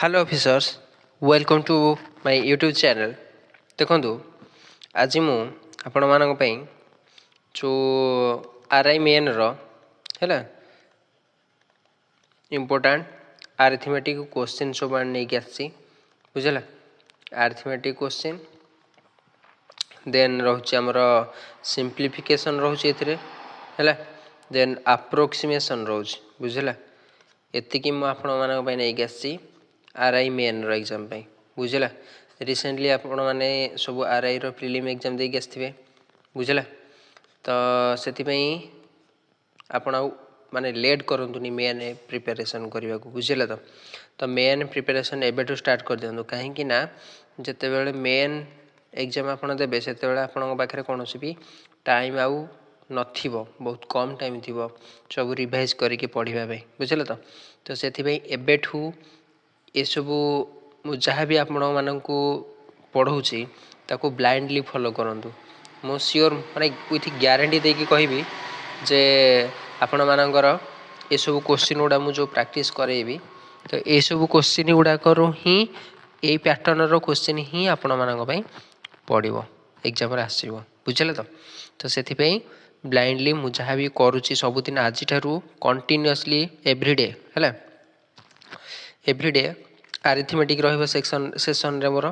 Hello officers welcome to my YouTube channel. देखो आज मु आपण मानक पई जो आरआई मेन रो हैला इम्पोर्टेंट अरिथमेटिक क्वेश्चन सब नहीं कि आसी बुझला। अरिथमेटिक क्वेश्चन देन रोचे हमर सिंप्लिफिकेशन रोचे एथिरे हैला देन अप्रोक्सीमेशन रोच बुझला। एतिकी मु आपण मानक पई नहीं कि आसी आरआई मेन रो एग्जाम पे बुझला। रिसेंटली आपण माने सब आरआई रो प्रीलिम एग्जाम देके आस्थिबे बुझला। तो सेति पई आपण माने लेट करंतुनी मेन प्रिपरेशन करबा को बुझला। तो मेन प्रिपरेशन एबेटू स्टार्ट कर दियंतु काहे कि ना जते बेले मेन एग्जाम आपण देबे सेते बेले आपण पाखरे कोनोसी भी टाइम आउ नथिबो, बहुत कम टाइम थिबो सब रिवाइज करके पढ़िबा पे बुझला। तो सेति पई एबेठू ये सबू जहाँ भी आपण मानू पढ़ाऊँगी ताको ब्लाइंडली फॉलो करंतु। मु श्योर माने विथ ग्यारंटी देकी कहबी जे आपण मानकर ये सब क्वेश्चन गुड़ा मुझे प्रैक्टिस करेबी तो ये सब क्वेश्चन गुड़ाक ही ये पैटर्न रो क्वेश्चन ही आपण मानक पई पड़ो एग्जाम आसो बुझे। तो से ब्लाइंडली मु जहाँ भी करुच्ची सबुदिन आज कंटिन्यूअसली एवरीडे है एवरीडे अरिथमेटिक रहिबो सेक्शन रे मोर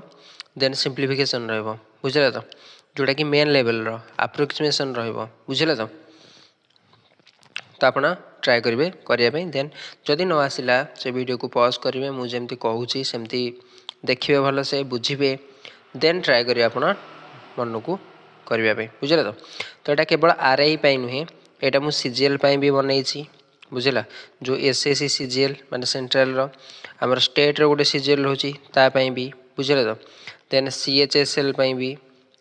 देन सिंप्लिफिकेशन रहिबो बुझले। तो जोटा कि मेन लेवल रो अप्रोक्सीमेशन रहिबो बुझले। तो आपण ट्राए करेंगे करने देन जदि न आसला से वीडियो को पॉज करेंगे मुझे जमती कहूँ सेमती देखिए भल से बुझे देन ट्राए करेंगे आपण मन को करने बुझे। तो यहाँ केवल आरआई पाई नुहे यहाँ मुझे सीजीएल भी बनई बुझला। जो एसएससी सीजीएल माने सेंट्रल रो आमर स्टेट रो गोटे सीजीएल रोची तापाई भी बुझले। तो देन सीएचएसएल भी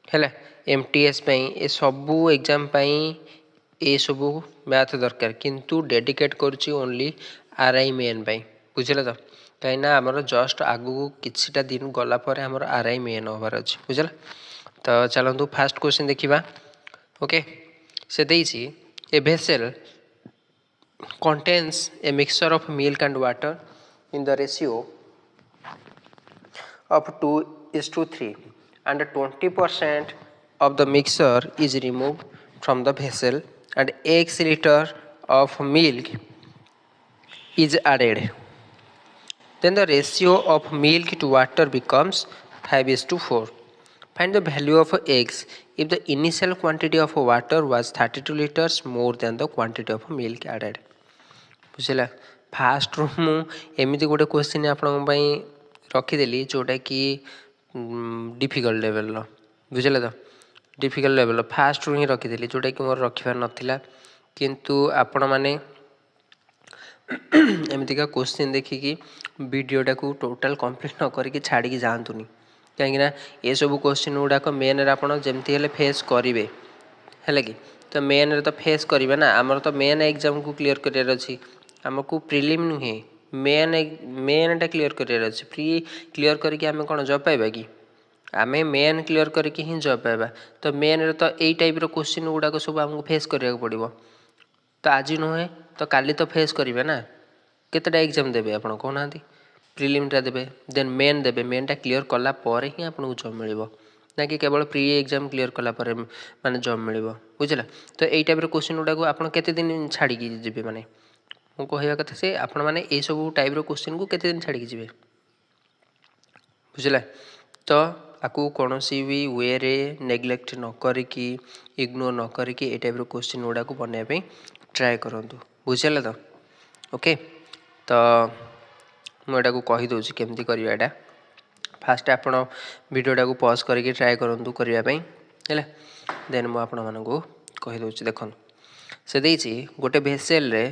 है एमटीएस ये सबू एग्जाम ये सबू मैथ दरकार किंतु डेडिकेट करुच्ची ओनली आरआई मेन बुझले। तो कहीं आमर जस्ट आगू किछिटा दिन गला पर आमर आरआई मेन होबार अच्छे बुझला। तो चलतु फास्ट क्वेश्चन देखा। ओके से देइछि a vessel contains a mixture of milk and water in the ratio of 2:3 and 20% of the mixture is removed from the vessel and X liter of milk is added. Then the ratio of milk to water becomes 5:4. Find the value of X if the initial quantity of water was 32 liters more than the quantity of milk added. बुझला। Fast रू मुझे गोटे question आपण रखीदेली जोटा कि difficult level बुझे। तो difficult level fast रू ही रखीदेली जोटा कि मोर रखार नाला किंतु आपण मैंने एमतीका क्वेश्चन देखिकी वीडियोटा को टोटाल कंप्लीट न करके छाड़ी जातुनी कहीं ये सब क्वेश्चन गुड़ाक मेन जमती हेल्ले फेस करेंगे है कि। तो मेन रे तो फेस करेंगे ना आमर तो मेन एग्जाम को क्लीयर करार अच्छी आमको प्रिलिम नुहे मेन टा क्लीयर करार अच्छे प्री क्लीयर करके आम कौन जॉब पाइबा कि आम मेन क्लीयर करके ही जॉब पाइबा। तो मेन रे तो यही टाइप क्वेश्चन गुड़ाक सब आमको फेस करा पड़ो। तो आज नुहे तो काली तो फेस करेंगे ना केतेटा एग्जाम देवे आप कहना प्रिलिमटा देवे देन मेन देवे मेनटा क्लीयर कला ही आपको जॉब मिल ना कि केवल प्री एग्जाम क्लीयर कला माने जॉब मिल बुझला। तो यही टाइप क्वेश्चन गुड़ाक आप केते दिन छाड़ी जी माने मु कहवा कथा से आपण मैंने ये सब टाइप क्वेश्चन को केते दिन छाड़ी जी बुझला। तो आपको कौन सी भी वे रे नेग्लेक्ट न करिकी इग्नोर न करिकी ये टाइप क्वेश्चन गुड़ा को बनवाई ट्राए करूँ बुझे। तो ओके तो मुझा को कहीदे केमती करवा यहाँ फास्ट आप वीडियोटा को पॉज करके ट्राए करूँ करने है देन मुझे आपण मानू कहीदे देखो से देछि गोटे भेसेल रे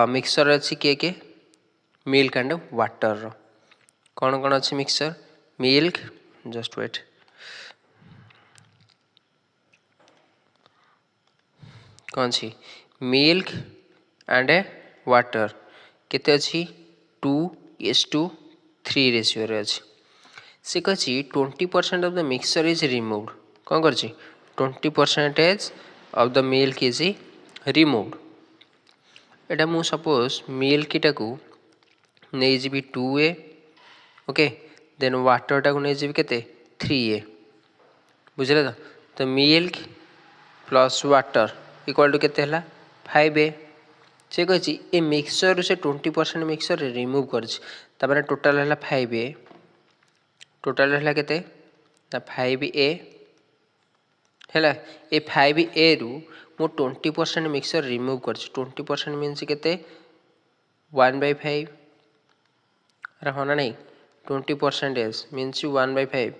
मिक्सचर अच्छी किए मिल्क एंड वाटर कौन कौन अच्छी मिक्सचर मिल्क जस्ट वेट कौन सी मिल्क एंड वाटर केते अच्छी 2:3 रेशियो रे अच्छी से कही 20% of the mixture is removed कौन कर 20% of the milk is removed. एटा मु सपोज मिल्क टाकू नहीं जी 2a ओके देन वाटरटा को नहीं जी केते 3a बुझले तो milk plus water equal to केते हला 5a से कही ए मिक्सचर से 20% मिक्सचर रिमूव कर टोटाल है 5a टोटाल है केते 5a है ए 5a रु मो 20% मिक्सचर रिमूव कर 20% मीन्स केते 1/5 हाँ ना नहीं 20% मीन्स 1/5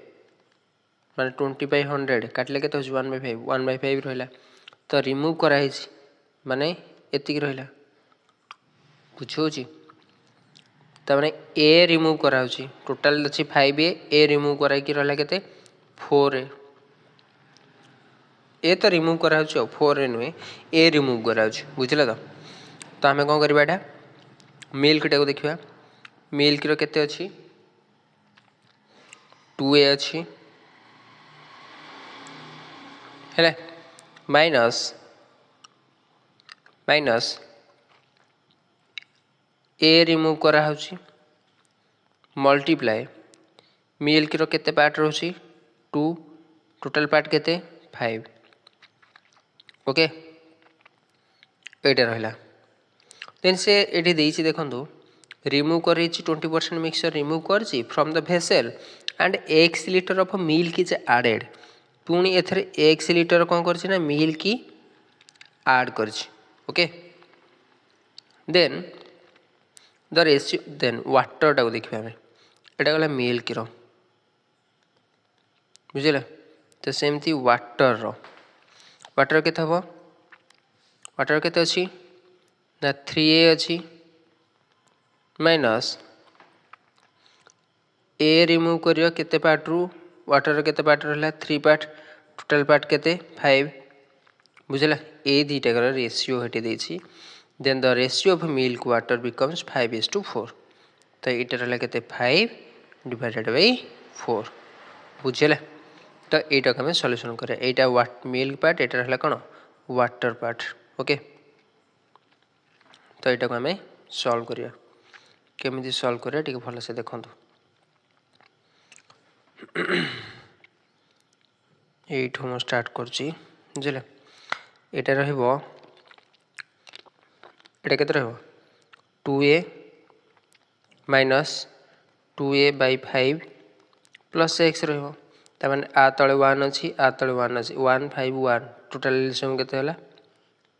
माने 20/100 काटले के 1/5 रहा तो रिमूव कराई माने एतिक रहा बुझे तमें ए रिमूव कराऊँ टोटाल अच्छी 5a ए रिमूव कराई रहा के 4a ए तो रिमूव कराऊँ 4a नुहे ए रिमूव कराऊँ बुझे तो आम कौन करवा मिल्क टा को देखा मिल्क रो केते अच्छी 2a अच्छी है माइनस माइनस ए रिमूव कराऊँ मल्टीप्लाए मिल्क रो केते पार्ट रोची 2 टोटल पार्ट केते 5 ओके एटा रहा देन से ये देती देखो रिमूव कर 20% मिक्सचर रिमूव कर from the vessel and x litre of milk is added पुणी एथरे x लिटर कौन कर मिल्क ऐड कर okay then the ratio then water टाक देखिए आम यहाँ गला मिल्क रो बुझे तो सेमती वाटर वाटर के हम वाटर के अच्छी ना 3a अच्छी माइनस ए रिमूव कर केते पार्ट रु वाटर केते पार्ट रहा 3 पार्ट टोटल पार्ट केते 5 बुझला ए दीटा रेशियो हटी देछि then the ratio of milk water becomes 5:4 तो ये रहा केते 5 डिवाइडेड बाय 4 बुझला तो यटा आम सॉल्यूशन करें यहाँ मिल्क पार्ट यहाँ रहा कौन वाटर पार्ट ओके तो यहाँ को आम सॉल्व करिया केमिति सॉल्व करिया टिके भल से देखंतु एठू मु स्टार्ट करछि बुझले एटा रहइबो एटा केते रहइबो 2a minus 2a by 5 plus x रहइबो त माने आ तळे 1 अछि आ तळे 1 अछि 1 5 1 टोटल एलसीएम केते हला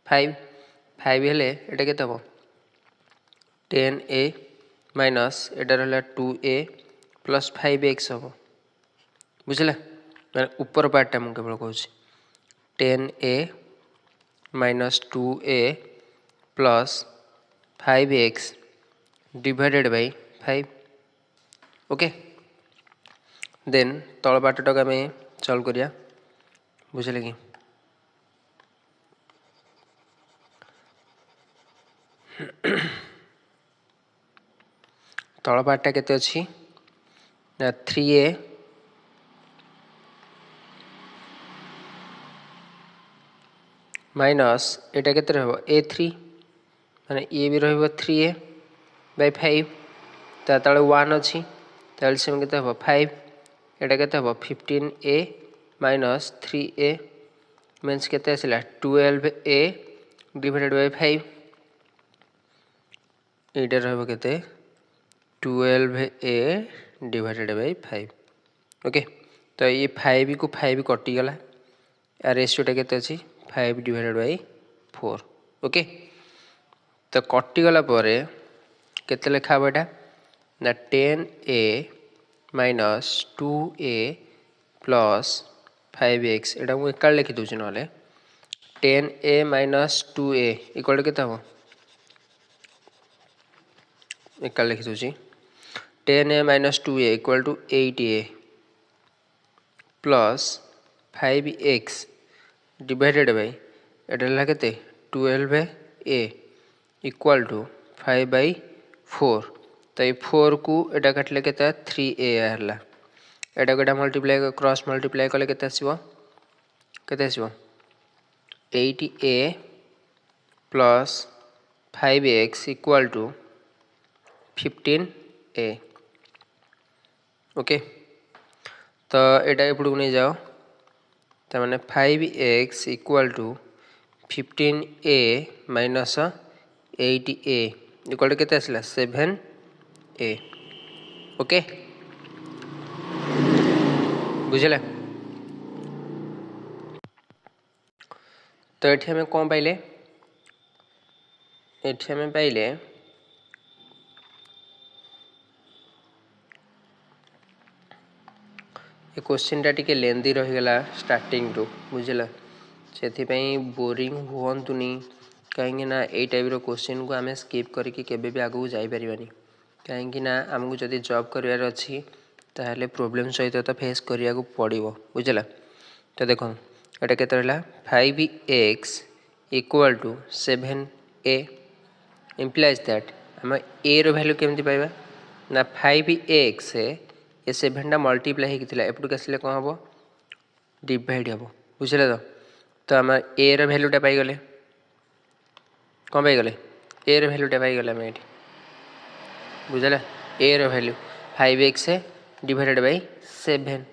5 5 हेले एटा केते हबो 10a माइनस एटा रहला 2a प्लस 5x हम बुझला मैं ऊपर पार्टा मुझे केवल कहूँ 10a minus 2a plus 5x divided by 5 okay then तल पार्टा आम सॉल्व करिया बुझले कि तल पार्टा केते अछि ना 3a माइनस एटा केते रहबो a3 माने ए भी रहबो 3a by 5 ता तळे 1 अछि ता एलसीएम केते हबो 5 एटा केते हबो 15a माइनस 3a मींस केते आसिला 12a डिवाइडेड बाय 5 एटा रहबो केते 12a डिवाइडेड बाय 5 ओके तो ये 5 को 5 कटि गला आ रेशियोटा केते अछि 5 डिवाइडेड बाय 4 ओके तो कटि गला परे केते लेखा हबो एटा ना 10a minus 2a plus 5x एटा मु एकाल लिखि दोछि नले 10a माइनस 2a इक्वल केते हबो एकाल लिखि दोछि 10a minus 2a equal to 8a plus 5x divided by एटा ला केते 12a इक्वल टू 5/4 तो ये 4 को एटा काटले केते 3a हला एटा कोटा मल्टीप्लाई क्रॉस मल्टीप्लाई कले केते आसीबो 8a plus 5x equal to 15a। Okay, तो एटा एपड़ को नहीं जाओ, तो मैंने 5x equal to 15a minus 8a equal to केते आसला 7a। ओके, बुझले? तो ये आम कौन पाइले, ये आम पाइले ये क्वेश्चन टा टिके लेंदी रहीगला स्टार्टिंग टू, बुझला? से बोरिंग हुअतुनि कहीं यही टाइप क्वेश्चन को आम स्किप करके केबे भी आगू जापरिबानी, कहीं आमको जदि जॉब करार अच्छी ताहले प्रॉब्लम सहित तो फेस करिया को पड़िबो, बुझला? तो देखो एटा केते रहला 5x equal to 7a implies that आम ए रो वैल्यू केमती पाइबा ना 5x ये 7 मल्टीप्लाई होता एपटू आसले कौन हम डिवाइड हम, बुझे? तो आम ए रो वैल्यूटा पाइगले, कौन पाइगले ए रो वैल्यूटा पाइगले आम ये, बुझला? ए रो वैल्यू 5x डिवाइडेड बाय 7,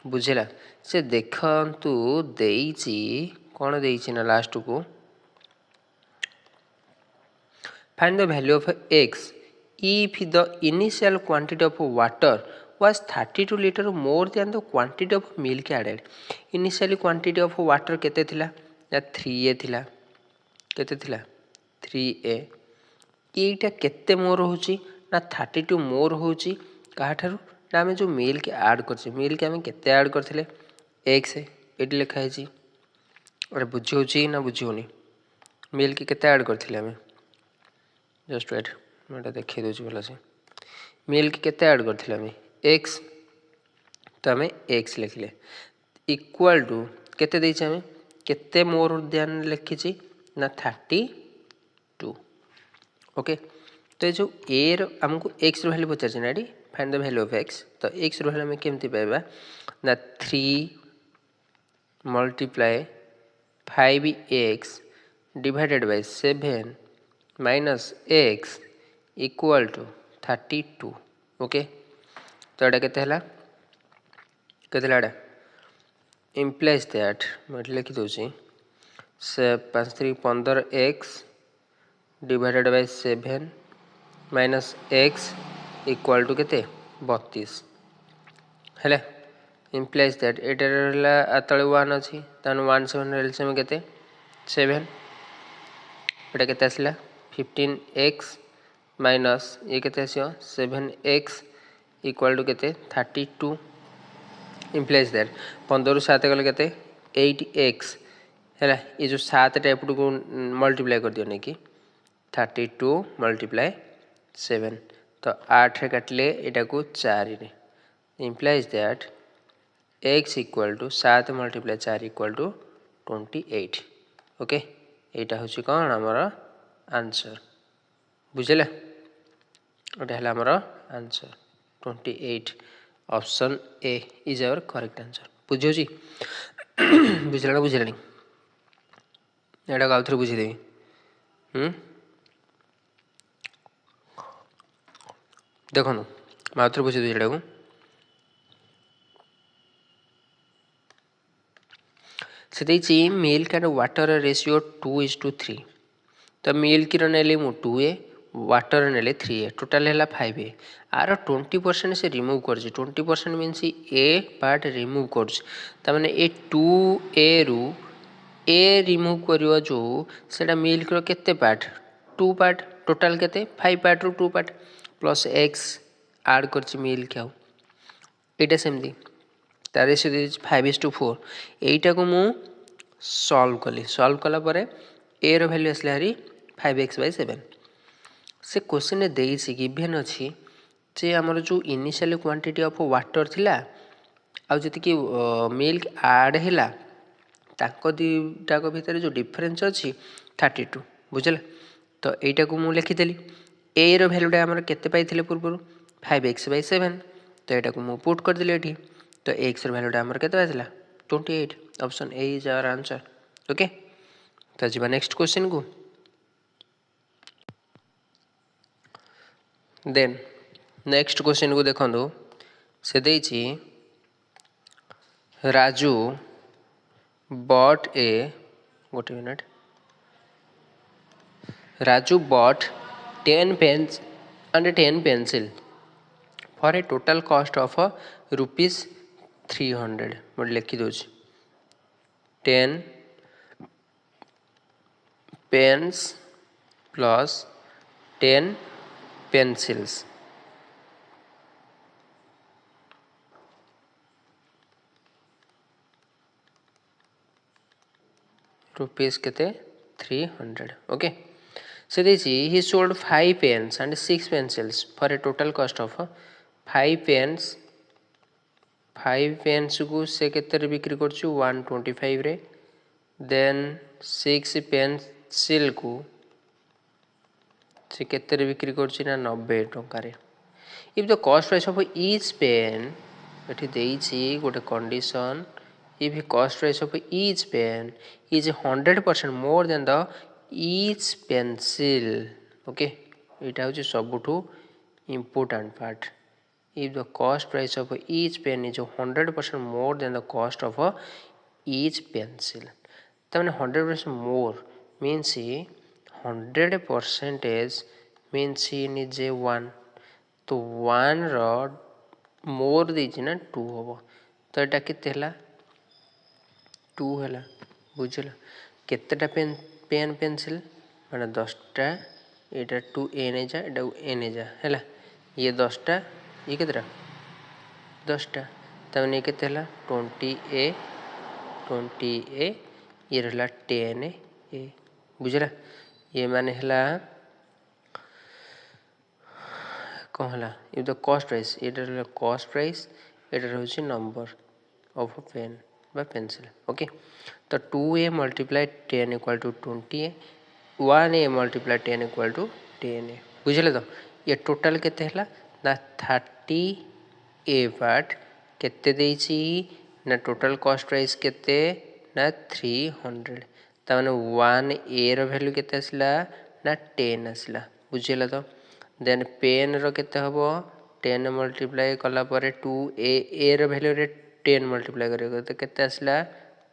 बुझला? से देखंतु देइची कौन देइची ना लास्ट को find the value of x if the initial quantity of water was 32 liter more than the quantity of milk added। initially quantity of water केते थिला या 3a थिला, केते थिला 3a, एटा केते मोर होची ना 32 मोर होची काठारु ना आमे जो मिल्क ऐड करछि, मिल्क आमे केते ऐड करथिले x एटी लिखा है जी। अरे बुझी होची ना बुझी होनी, मिल्क केते ऐड करथिले आमे, जस्ट वेट मैं देखी दूसरी भला से मिल्क केते ऐड करथिले आमे x, तो आमे x लिखले इक्वल टू केते देइछ आमे केते मोर ध्यान लिखिछि ना 32। ओके, तो जो a रो हमको x रो वैल्यू पचार ना find the value of x, तो x रो वैल्यू में केमती पाइबा ना 3 multiply 5x divided by 7 minus x equal to 32। Okay, तो एटा केते हला केते लाडा इम्प्लाइज दैट मैं लिखि दोची से 5 3 15x divided by 7 minus x equal to केते 32 हेले इम्प्लाइज दैट एटा रहला तळे 1 अछि तान 1 7 एलसीएम केते 7, एटा केते आसला 15x माइनस ये केते आसियो 7x इक्वल टू केते 32 इम्प्लाइज दैट 15 रु 7 गले केते 8x हैला, ये जो 7 टा एपटू को मल्टीप्लाई कर दियो नै कि 32 मल्टीप्लाई 7, तो 8 रे काटले एटा को 4 रे implies that x equal to 7 multiply 4 equal to 28। Okay, एटा होची कोन हमर आंसर, बुझले? एटा हला हमर answer 28, option A is our correct answer. बुझियो जी? बुझला ना बुझला नहीं, एटा गाउ थरे बुझी देबी। देखो मैं थरे बुझी देबी एटा को से मिल्क एंड वाटर रेशियो 2:3, तो मिल्क नेली मु 2a वाटर नेले 3a टोटाल है 5a, आर 20% से रिमूव कर 20% मीनस ए पार्ट रिमूव कर ए 2a रु ए रिमूव करवा जो सेटा मिल्क रो केते पार्ट 2 पार्ट, टोटाल केते 5 पार्ट रु 2 पार्ट प्लस x ऐड कर मिल्क आउ एटा सेमती तार रेशियो 5:4, एटा को मु सॉल्व कली, सॉल्व कला परे ए रो वैल्यू आसला हरी 5x/7। से क्वेश्चन ने देइछि गिवन अछि जे हमर जो इनिशियल क्वांटिटी ऑफ वाटर थिला आ जति कि मिल्क ऐड हैला ताको दीटा को भीतर जो डिफरेंस अछि 32, बुझला? तो एटा को मु लिखि देली ए रो वैल्यूटा हमर केते पाइथिले पूर्वरु 5x/7, तो एटा को मु पुट कर देली एठी, तो x रो वैल्यूटा हमर केते आइला 28, option A is our answer. Okay, तो जीवा नेक्स्ट क्वेश्चन को देन नेक्स्ट क्वेश्चन को देखो से देछि राजू बॉट ए गोटे minute Raju bought 10 pens and 10 pencil for a total cost of rupees 300 मैं लिखी दूँ 10 pens plus 10 pencils रुपीस केते 300 ओके से देछि he sold 5 pens and 6 pencils for a total cost of 5 pens को से केते रे बिक्री करछु 125 रे देन 6 पेंसिल को से केते रे बिक्री करछि ना 90 टंका रे if the cost price of each pen एठी देछि गोटे condition if the cost price of each pen is 100% more than the each pencil okay it is सबुठू important part if the cost price of each pen is 100% more than the cost of each pencil तमने 100% more means 100% means in is 1 तो 1 रो more देछि ना 2 होबो तो एटा केते हला 2 है बुझल केतेटा पेन पेंसिल माने 10टा एटा 2 एने जा एटा एने जा हैला ये 10टा ये केतेटा 10टा तमने केते हला 20 ए ये रहला 10 ए बुझला ये माने हला कौन हला ये द कॉस्ट प्राइस एटा रहला कॉस्ट प्राइस एटा रहउछि number of pen by pencil okay तो 2a multiplied 10 equal to 20a 1a multiplied 10 equal to 10a बुझले तो ये टोटल केते हला ना 30a बाट केते देछि ना टोटल कॉस्ट प्राइस केते ना 300 त माने 1a रो वैल्यू केते असला ना 10 असला बुझले तो देन पेन रो केते हबो 10 मल्टीप्लाई कला परे 2a रो वैल्यू रे 10 मल्टीप्लाई करेगा तो केते आसला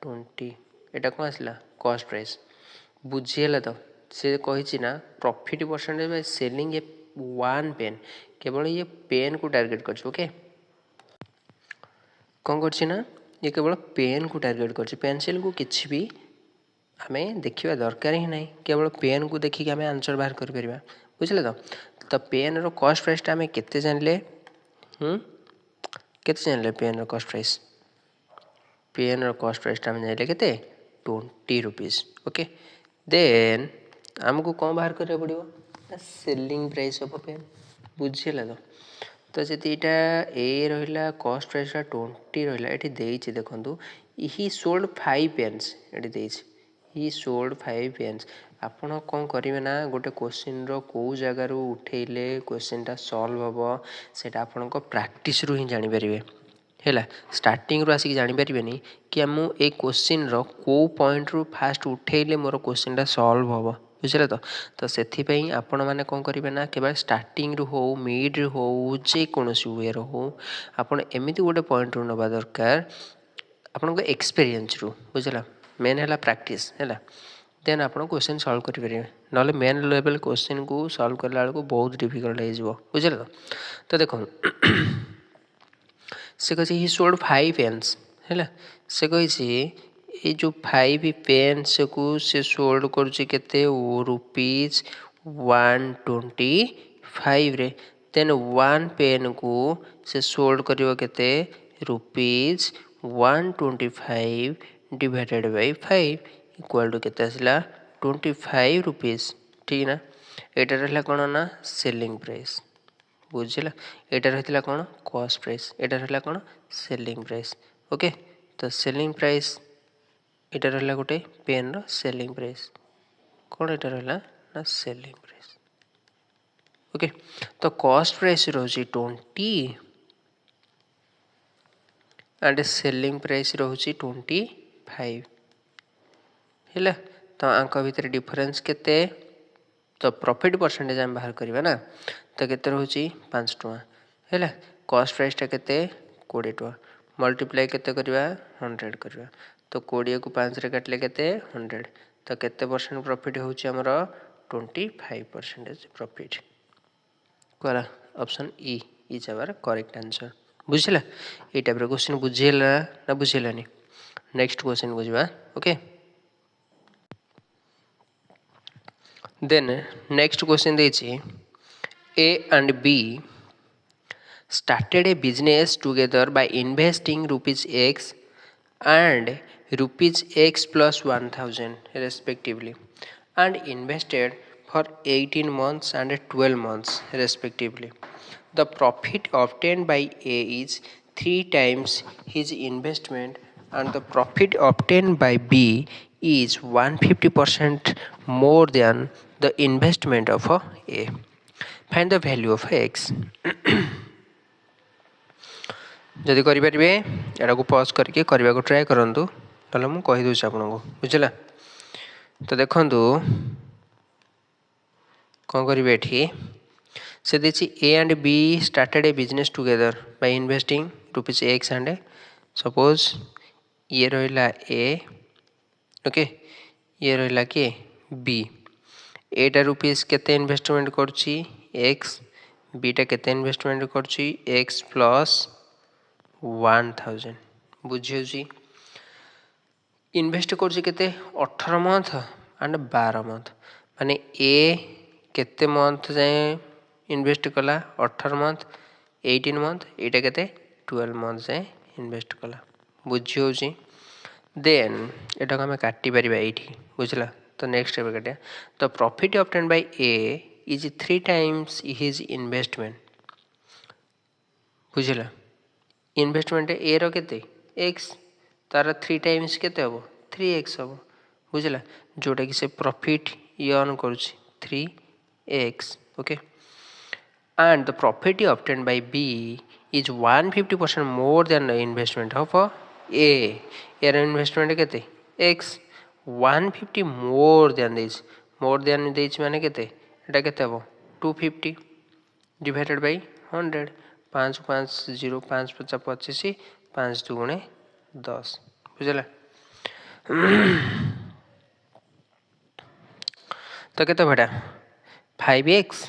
20 एटा कोन आसला कॉस्ट प्राइस बुझियला तो से कहिछि ना profit percentage by selling a one pen केवल ये पेन को टारगेट करछ ओके कोन करछि ना ये केवल पेन को टारगेट करछि पेंसिल को किछि भी हमें देखिबा दरकार ही नहीं केवल पेन को देखि के हमें आंसर बाहर कर परबा बुझले तो पेन रो कॉस्ट प्राइस ता हमें केते जानले केते जानले पेन रो कॉस्ट प्राइस पेन रो कॉस्ट प्राइस ता हम जानले केते 20 रुपीस ओके देन हमको कौन बाहर करे पड़िबो सेलिंग प्राइस ऑफ पेन बुझिला तो जति एटा ए रहिला कॉस्ट प्राइस 20 रहिला एठी देइछि देखंतु ही सोल्ड 5 पेन्स एठी देइछि ही सोल्ड 5 पेन्स आपण कौन करिवे ना गोटे क्वेश्चन रो को जगह रो उठेइले क्वेश्चन ता सॉल्व हबो सेटा आपण को प्रैक्टिस रो ही जानि परिबे हैला स्टार्टिंग रो आसी जानि परिबेनी कि हम ए क्वेश्चन रो को पॉइंट रो फास्ट उठेइले मोर क्वेश्चन ता सॉल्व हबो बुझले तो सेथि पई आपण माने कोन करिवे ना केवल स्टार्टिंग रो हो मिड रो हो जे कोनोसी वे रो हो आपण एमिति गोटे पॉइंट रो नबा दरकार आपण को एक्सपीरियंस रो बुझला मेन हैला प्रैक्टिस हैला देन आपण क्वेश्चन सॉल्व करि परिबे नले मेन लेवल क्वेश्चन को सॉल्व करला बेलको बहुत डिफिकल्ट हे जिवो बुझले तो देखो से कहि ही सोल्ड 5 पेन्स हैला से कहि ये जो 5 पेन्स को से सोल्ड करछि केते रुपीस 125 रे देन 1 पेन को से सोल्ड करिवो केते rupees 125 divided by 5 equal to केते असला 25 रुपीस ठीक ना एटा रहला कोन ना सेलिंग प्राइस बुझिला एटा रहतिला कोन कॉस्ट प्राइस एटा रहला कोन सेलिंग प्राइस ओके तो सेलिंग प्राइस एटा रहला गोटे पेन रो सेलिंग प्राइस कोन एटा रहला ना सेलिंग प्राइस ओके तो कॉस्ट प्राइस रहउची 20 एंड सेलिंग प्राइस रहउची 25 हैला तो आंक भीतर डिफरेंस केते तो प्रॉफिट परसेंटेज आम बाहर करवा ना तो केते रोची 5 टका है कॉस्ट प्राइसटा केते 20 टका मल्टीप्लाई केते करवा 100 करवा तो 20 को 5 रे काटले केते 100 तो केते परसेंट प्रॉफिट होची हमर 25% प्रॉफिट कोला option E is our correct answer बुझिला ए टाइप रो क्वेश्चन बुझिला ना बुझिलानी नेक्स्ट क्वेश्चन बुझवा ओके देन नेक्स्ट क्वेश्चन देछि A and B started a business together by investing rupees X and rupees X plus 1000 respectively and invested for 18 months and 12 months respectively. The profit obtained by A is 3 times his investment and the profit obtained by B is 150% more than the investment of A. Find the value of X. जदि करें एटा को pause करके करने को try करूँ ना मुझे कहीदे आपको बुझला तो देखु कौन करेंगे ये से देखिए A and be started A business together by investing rupees x and suppose ये रहा ए ओके ये रहा कि बी एटा रुपीज केते इन्वेस्टमेंट करछि एक्स बीटा केते इन्वेस्टमेंट करछि एक्स प्लस 1000 बुझी इन्वेस्ट करछि केते 18 मंथ एंड 12 मंथ माने ए केते मंथ जाए इन्वेस्ट कला 18 मंथ 18 मंथ एटा केते 12 मंथ जाए इन्वेस्ट कला बुझी होछि देन एटा को हम काटी परिबा एठी बुझला तो नेक्स्ट स्टेप काटिया तो profit obtained by A is 3 times his investment बुझला इन्वेस्टमेंट ए रो केते एक्स तार 3 टाइम्स केते हबो 3x हबो बुझला जोटा कि से प्रॉफिट अर्न करूछि 3x okay and the profit obtained by B is 150% more than the investment of A यार इन्वेस्टमेंट केते x 150 more than this माने केते एटा केते हबो 250 डिवाइडेड बाय 100 5 5 0 5 5 25 5 दुगुणे 10 बुझला तो केते बेटा 5x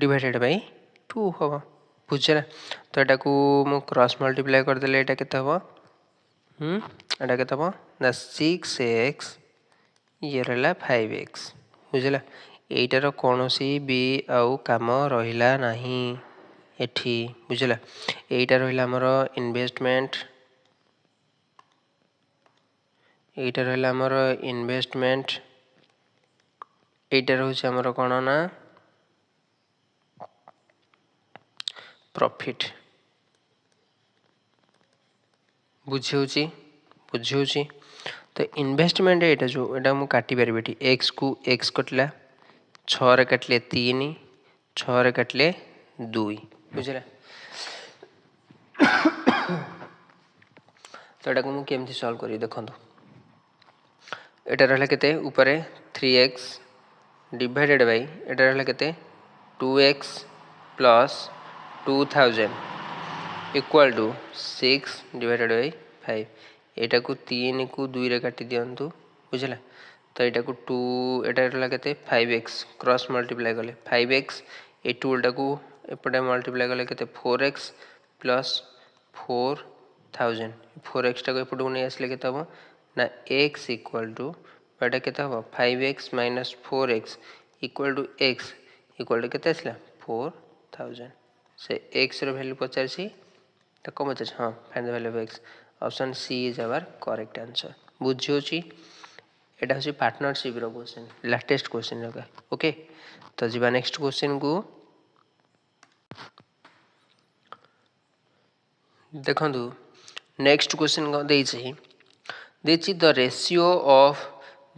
डिवाइडेड बाय 2 हम बुझला तो एटा को मु क्रॉस मल्टीप्लाई कर देले एटा केते हबो एटा केते हबो ना 6x ये रहा 5x बुझला एटार कौन सी भी आउ काम रहा नहीं एठी बुझला एटा रहा हमर इन्वेस्टमेंट एटा रहा हमर इन्वेस्टमेंट एटा रहउछि हमर कोन ना प्रॉफिट बुझिउछि तो इन्वेस्टमेंट एटा जो एटा मु काटी परबेठी x को x कटला 6 रे काटले 3 6 रे काटले 2 बुझला तो एटा को मु केमथि सॉल्व करी देखंतु एटा रहला केते ऊपर 3x डिवाइडेड बाय एटा रहला केते 2x plus 2000 equal to 6 divided by 5 एटा को 3 को 2 रे काटी दियंतु बुझला तो एटा को 2 एटा रहला केते 5x क्रॉस मल्टीप्लाई करले 5x ए टूलटा को एपटे मल्टीप्लाई करले केते 4x प्लस 4000 4x टा को एपटे को नै आसले केते हबो ना x इक्वल टू एटा केते हबो 5x minus 4x equal to x equal to केते आसला 4000 से x रो वैल्यू पचारसी तो कम पचार हां find the value of x option C is our correct answer बुझियोछि एटा होछि पार्टनरशिप रो क्वेश्चन लेटेस्ट क्वेश्चन लगा ओके तो जीवा नेक्स्ट क्वेश्चन को देखंतु नेक्स्ट क्वेश्चन को देछि the ratio of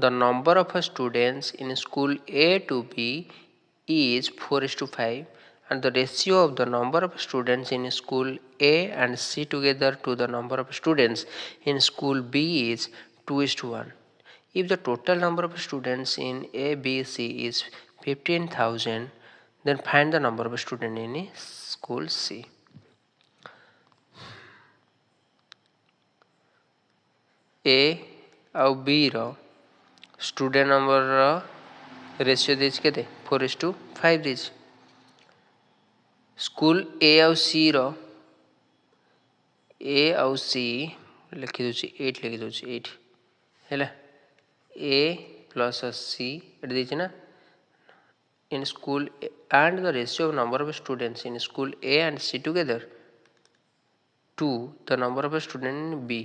the number of students in school A to B is 4:5 and the ratio of the number of students in school A and C together to the number of students in school B is 2:1 If the total number of students in A, B, C is 15,000, then find the number of students in school C. A ଆଉ B ର student number ର ratio ଦେଇଛି କେତେ 4:5 ଦେଇଛି। School A ଆଉ C ର A ଆଉ C लिखि दउछि 8 लिखि दउछि 8 हैला A plus C एट ଦେଇଛି ना in school and the ratio of number of students in school A and C together to the number of students in B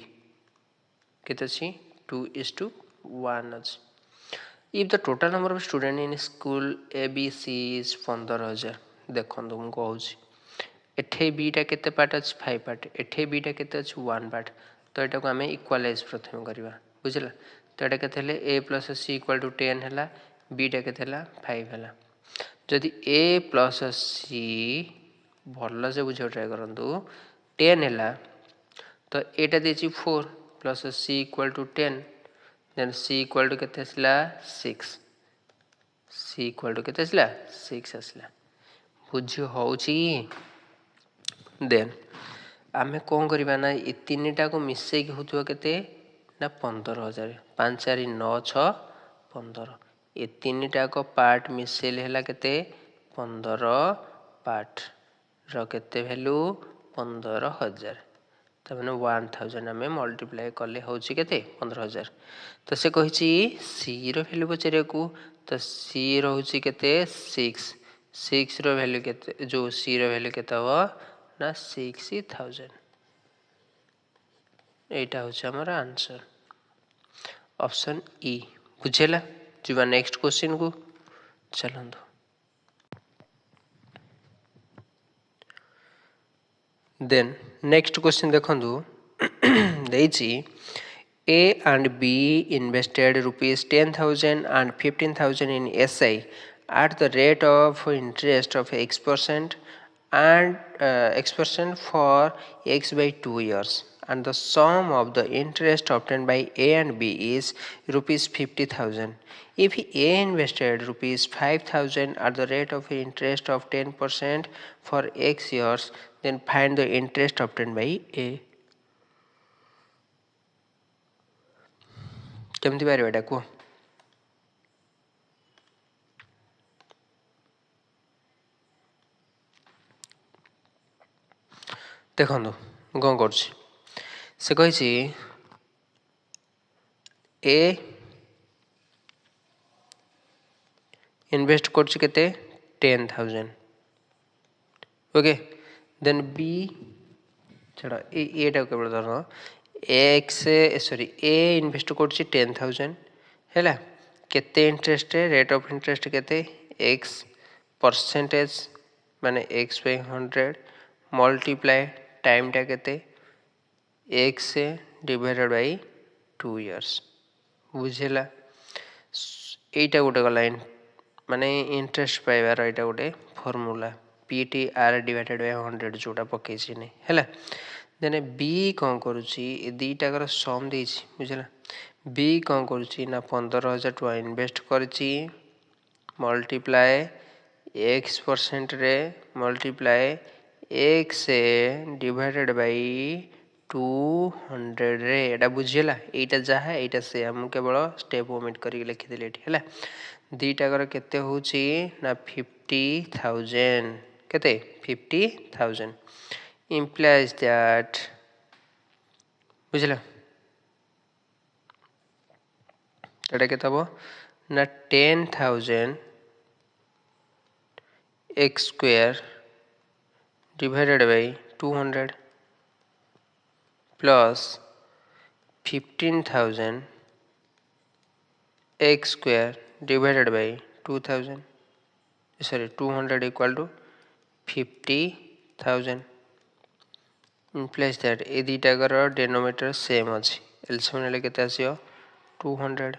केते अछि 2:1 अछि। If the total number of students in school A B C is 15,000 देखो मु कहूँ एठे beta केते part अछि 5 part एठे beta केते अछि 1 पार्ट तो एटा को हमें इक्वलाइज प्रथम करबा बुझला तो एटा केते हेले A plus C equal to 10 हैला बीटा केते हैला 5 हैला जदि A plus C भल्ला से बुझो ट्राई करंतु 10 हैला तो एटा देछि 4 plus C equal to 10 then C equal to केते आसला 6 C equal to केते आसला 6 आसला बुझियो होउची देन आमे कौन करिबा ना ए तीनटा को मिसै के होतबा केते ना 15,000 5 4 9 6 15 ए तीनटा को पार्ट मिसेल हैला केते 15 पार्ट रो केते वैल्यू 15,000 त माने 1000 हमें मल्टीप्लाई करले होची केते 15,000 तो से कहिची C रो वैल्यू पचरे को तो C रहउची केते 6 रो वैल्यू केते जो C रो वैल्यू केते हो ना 60,000 एटा होची हमारा आंसर ऑप्शन ई बुझेला जीवा नेक्स्ट क्वेश्चन को चलंदो देन नेक्स्ट क्वेश्चन देखंदु देइची A and B invested rupees 10,000 and 15,000 in SI at the rate of interest of X% and X% for X by 2 years and the sum of the interest obtained by A and B is rupees 50,000. If A invested rupees 5,000 at the rate of interest of 10% for X years, then find the interest obtained by A. केमती Paribas एटा को देखंदो गं करछि से कहिछि A invest करछि केते 10,000 okay then B छड़ा एटा केवल धरो X सॉरी A इन्वेस्ट करछि 10,000 हैला केते इंटरेस्ट रेट ऑफ इंटरेस्ट केते X परसेंटेज माने X by 100 मल्टीप्लाई टाइम टा केते X से डिवाइडेड बाय 2 इयर्स बुझेला एटा गोटे लाइन माने इंटरेस्ट पाइबार एटा गोटे फार्मूला PTR डिवाइडेड बाय 100 जोटा पके छिने हैला देने B कोन करूची ए दीटा कर सम देछि बुझला B कोन करूची ना 15,000 टका इन्वेस्ट करची मल्टीप्लाई X% रे मल्टीप्लाई X से डिवाइडेड बाय 200 रे एटा बुझिला एटा जहा एटा से हम केवल स्टेप ओमिट करी लिखि देले हैला दीटा कर केते होची ना 50,000 केते 50,000 implies that बुझला एटा केते हो ना 10,000 x square divided by 200 plus 15,000 x square divided by 2,000 sorry 200 equal to 50,000 implies that ए दीटा कर डिनोमिनेटर सेम अछि एलसीएम ले केते आसियो 200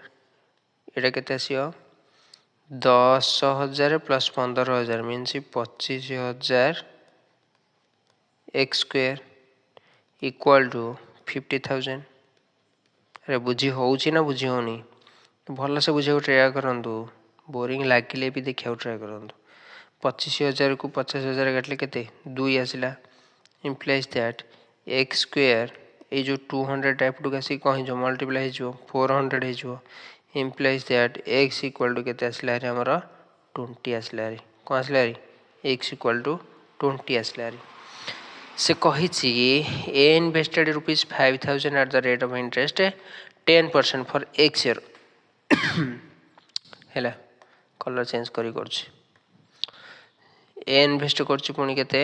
एटा केते आसियो 10,000 plus 15,000 means 25,000 x square equal to 50,000 अरे बुझी होउची ना बुझी होनी भल से बुझे ट्राए करंतु बोरिंग लागिले भी देखा ट्राए करंतु 25,000 को 50,000 काटले केते 2 आसला इम्प्लाइज दैट एक्स स्क्वायर ये जो 200 टाइप टू आसी कहीं जो मल्टीप्लाई हो 400 हो implies that x equal to केते आसला रे हमर 20 आसला रे कौन आसला रे एक्स इक्वल टू 20 आसला रे से कही A invested ₹5,000 at the rate of interest 10% for x year है कलर चेंज करी ए इन्वेस्ट कर पुणी केते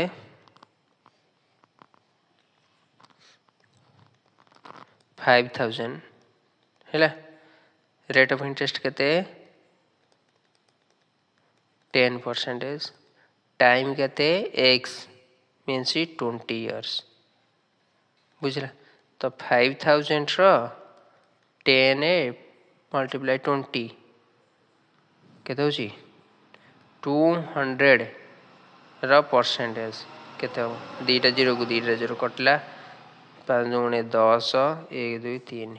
5,000 है रेट ऑफ इंटरेस्ट केते 10% टाइम केते एक्स मीन्स 20 इयर्स बुझला तो 5,000 रो 10 मल्टीप्लाई 20 केते होची 200 रो परसेंटेज केते हो दीटा जीरो को दीटा जीरो कटला 5 गुणे 10 1 2 3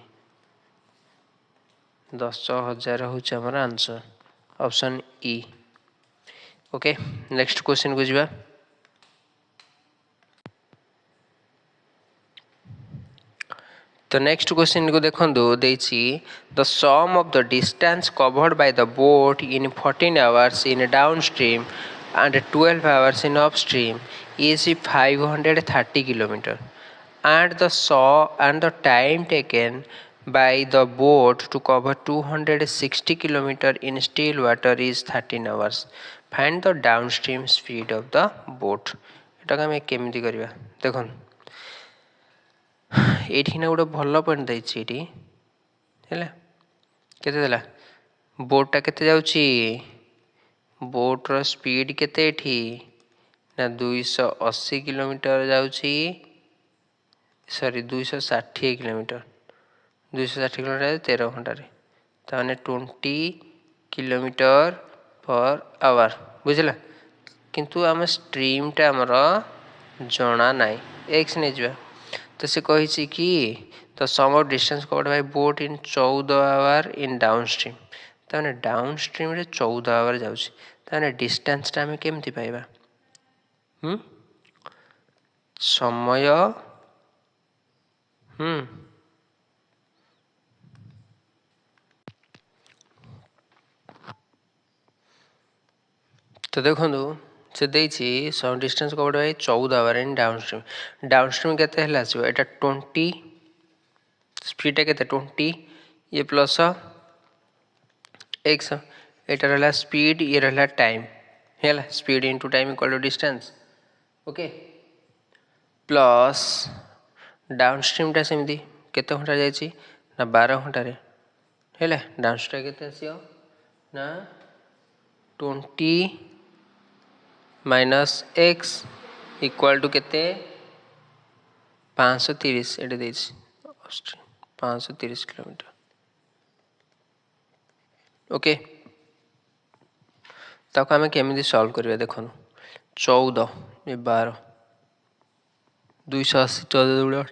10,000 हूँ आमर answer option E okay next question को जीवा तो नेक्स्ट क्वेश्चन को देखंदो देछि the sum of the distance covered by the boat in 14 hours in downstream and 12 hours in upstream is 530 kilometer and the time taken by the boat to cover 260 kilometer in still water is 13 hours. Find the downstream speed of the boat. एटा का केमिति करबा देखन एठी ना गोटे भल point दैछि एठी हैला केते देला बोट टा केते जाउछि बोट्र स्पीड केते एठी ना 280 किलोमीटर जाउछि सॉरी 260 किलोमीटर 260 किलोमीटर 13 घंटा रे ताने 20 किलोमीटर पर आवर बुझला किंतु आम स्ट्रीम टा हमर जणा नाइ एक्स ने जवा तो से कहिछि कि the sum of distance covered by boat in 14 hour in downstream ताने डाउनस्ट्रीम रे 14 आवर जाउछि ताने डिस्टेंस टा हम केमति पाइबा समय तो देखो से देछि sum distance covered by 14 hour in downstream केते हला आसीबो एटा 20 स्पीड केते 20 ये प्लस एक्स एटा रहला स्पीड ये रहला टाइम हैला speed into time equal to distance okay plus downstream टा सेमती केते घंटा जायछि ना 12 घंटा रे हैला डाउनस्ट्रीम केते आसीयो ना 20 माइनस एक्स इक्वल टू केते 530 एटे देछि 530 किलोमीटर ओके ताको आमे केमिति सॉल्व करबा देखन 14 ये 12 280 14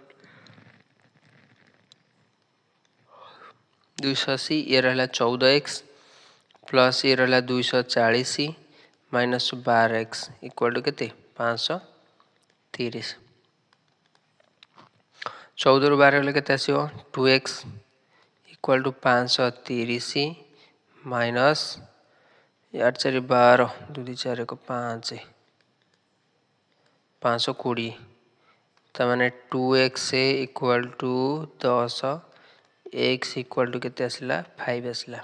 280 ये रहला 14x प्लस ये रहला 240 माइनस 12x इक्वल टू केते 530 14 रु 12 हेले केते आसीबो 2x इक्वल टू 530 माइनस 8 4 12 2 4 को 5 520 तो माने 2x equal to 10 x equal to केते आसला 5 आसला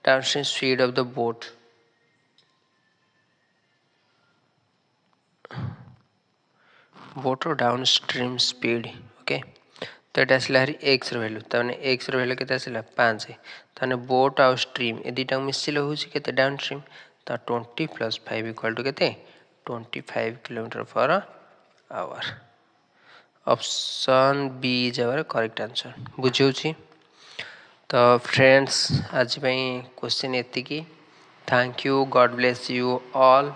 downstream speed of the boat boat downstream speed okay तो ये आसला एक्स वैल्यू ताने एक्स वैल्यू केते आसला 5 ताने बोट आउ स्ट्रीम ए दुटा मिसिले होछि केते डाउनस्ट्रीम तो 20 प्लस 5 इक्वल टू केते 25 kilometre per hour option B is our correct answer बुझिउछि तो फ्रेंड्स आज क्वेश्चन एतिकी thank you God bless you all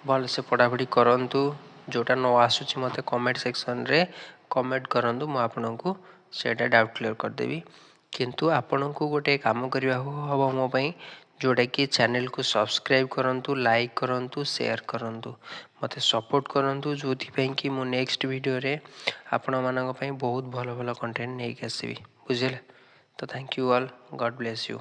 भल से पढ़ापढ़ी करंतु जोटा न आसुची मते कमेंट सेक्शन रे कमेंट करंतु मु आपनकु सेटा डाउट क्लियर कर देबी କିନ୍ତୁ ଆପଣଙ୍କୁ ଗୋଟେ କାମ କରିବାକୁ ହେବ ମୋ ପାଇଁ, ଯେଉଁଟାକି ଚ୍ୟାନେଲକୁ ସବସ୍କ୍ରାଇବ୍ କରନ୍ତୁ, ଲାଇକ୍ କରନ୍ତୁ, ସେୟାର କରନ୍ତୁ, ମୋତେ ସପୋର୍ଟ କରନ୍ତୁ, ଯେଉଁଥିପାଇଁ କି ମୁଁ ନେକ୍ସଟ ଭିଡ଼ିଓରେ ଆପଣମାନଙ୍କ ପାଇଁ ବହୁତ ଭଲ ଭଲ କଣ୍ଟେଣ୍ଟ ନେଇକି ଆସିବି। ବୁଝିଲେ? ତ thank you all, God bless you.